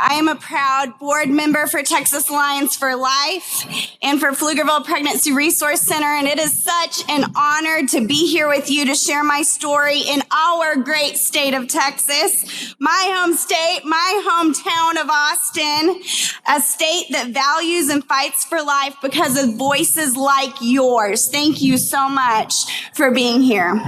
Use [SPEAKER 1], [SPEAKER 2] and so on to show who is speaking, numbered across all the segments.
[SPEAKER 1] I am a proud board member for Texas Alliance for Life and for Pflugerville Pregnancy Resource Center, and it is such an honor to be here with you to share my story in our great state of Texas, my home state, my hometown of Austin, a state that values and fights for life because of voices like yours. Thank you so much for being here.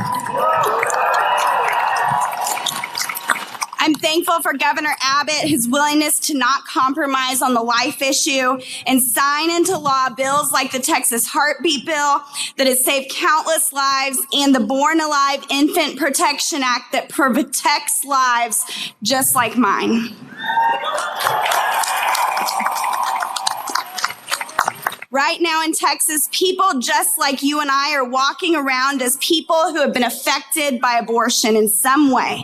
[SPEAKER 1] I'm thankful for Governor Abbott, his willingness to not compromise on the life issue and sign into law bills like the Texas Heartbeat Bill that has saved countless lives and the Born Alive Infant Protection Act that protects lives just like mine. Right now in Texas, people just like you and I are walking around as people who have been affected by abortion in some way.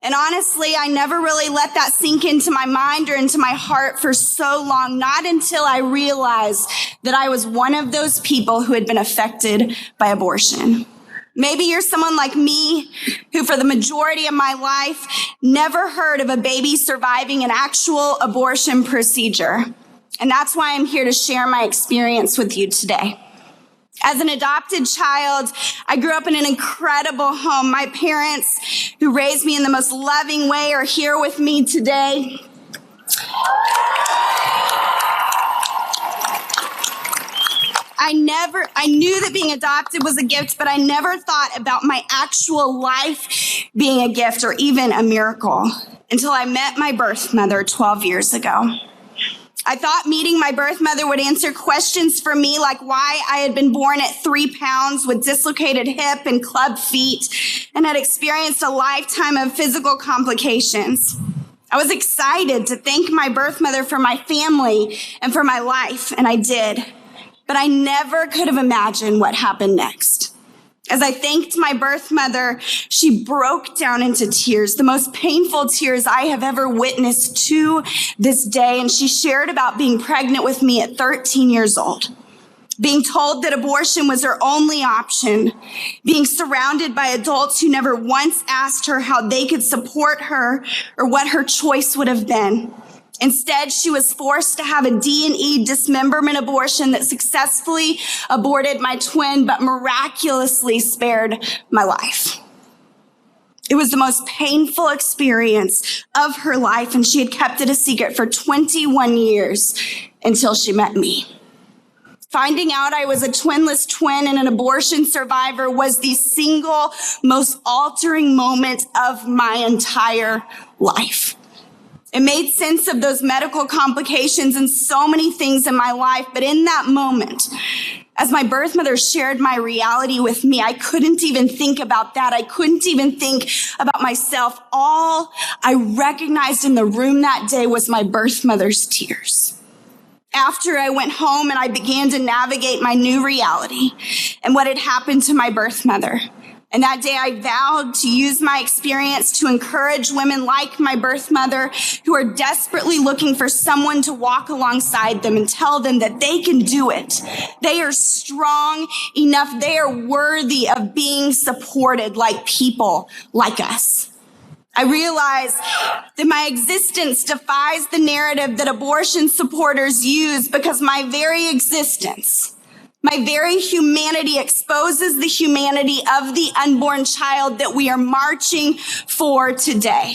[SPEAKER 1] And honestly, I never really let that sink into my mind or into my heart for so long, not until I realized that I was one of those people who had been affected by abortion. Maybe you're someone like me who for the majority of my life never heard of a baby surviving an actual abortion procedure. And that's why I'm here to share my experience with you today. As an adopted child, I grew up in an incredible home. My parents, who raised me in the most loving way, are here with me today. I knew that being adopted was a gift, but I never thought about my actual life being a gift or even a miracle until I met my birth mother 12 years ago. I thought meeting my birth mother would answer questions for me like why I had been born at 3 pounds with dislocated hip and club feet and had experienced a lifetime of physical complications. I was excited to thank my birth mother for my family and for my life, and I did. But I never could have imagined what happened next. As I thanked my birth mother, she broke down into tears, the most painful tears I have ever witnessed to this day. And she shared about being pregnant with me at 13 years old, being told that abortion was her only option, being surrounded by adults who never once asked her how they could support her or what her choice would have been. Instead, she was forced to have a D&E dismemberment abortion that successfully aborted my twin, but miraculously spared my life. It was the most painful experience of her life, and she had kept it a secret for 21 years until she met me. Finding out I was a twinless twin and an abortion survivor was the single most altering moment of my entire life. It made sense of those medical complications and so many things in my life. But in that moment, as my birth mother shared my reality with me, I couldn't even think about that. I couldn't even think about myself. All I recognized in the room that day was my birth mother's tears. After I went home and I began to navigate my new reality and what had happened to my birth mother. And that day I vowed to use my experience to encourage women like my birth mother who are desperately looking for someone to walk alongside them and tell them that they can do it. They are strong enough. They are worthy of being supported like people like us. I realize that my existence defies the narrative that abortion supporters use because my very existence, my very humanity exposes the humanity of the unborn child that we are marching for today.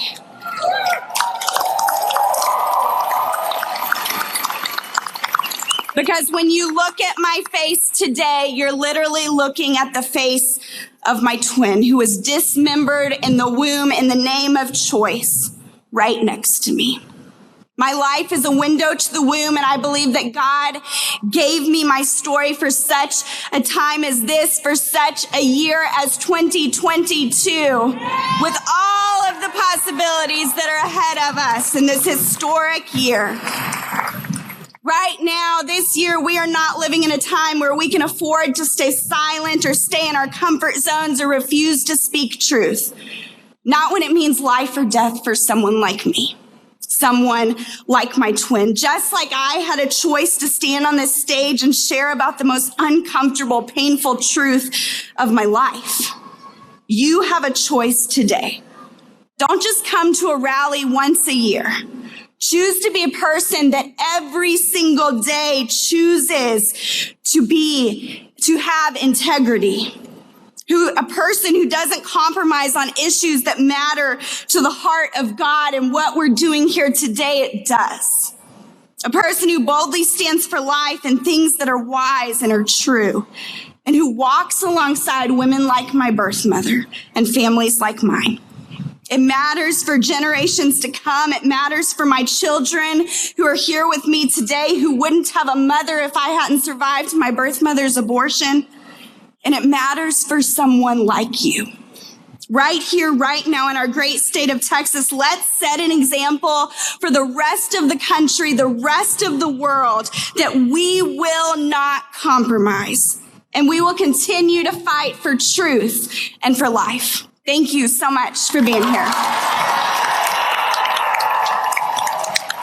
[SPEAKER 1] Because when you look at my face today, you're literally looking at the face of my twin who was dismembered in the womb in the name of choice right next to me. My life is a window to the womb, and I believe that God gave me my story for such a time as this, for such a year as 2022, with all of the possibilities that are ahead of us in this historic year. Right now, this year, we are not living in a time where we can afford to stay silent or stay in our comfort zones or refuse to speak truth. Not when it means life or death for someone like me. Someone like my twin. Just like I had a choice to stand on this stage and share about the most uncomfortable, painful truth of my life. You have a choice today. Don't just come to a rally once a year. Choose to be a person that every single day chooses to have integrity. A person who doesn't compromise on issues that matter to the heart of God, and what we're doing here today, it does. A person who boldly stands for life and things that are wise and are true, and who walks alongside women like my birth mother and families like mine. It matters for generations to come. It matters for my children who are here with me today, who wouldn't have a mother if I hadn't survived my birth mother's abortion. And it matters for someone like you. Right here, right now in our great state of Texas, let's set an example for the rest of the country, the rest of the world, that we will not compromise. And we will continue to fight for truth and for life. Thank you so much for being here.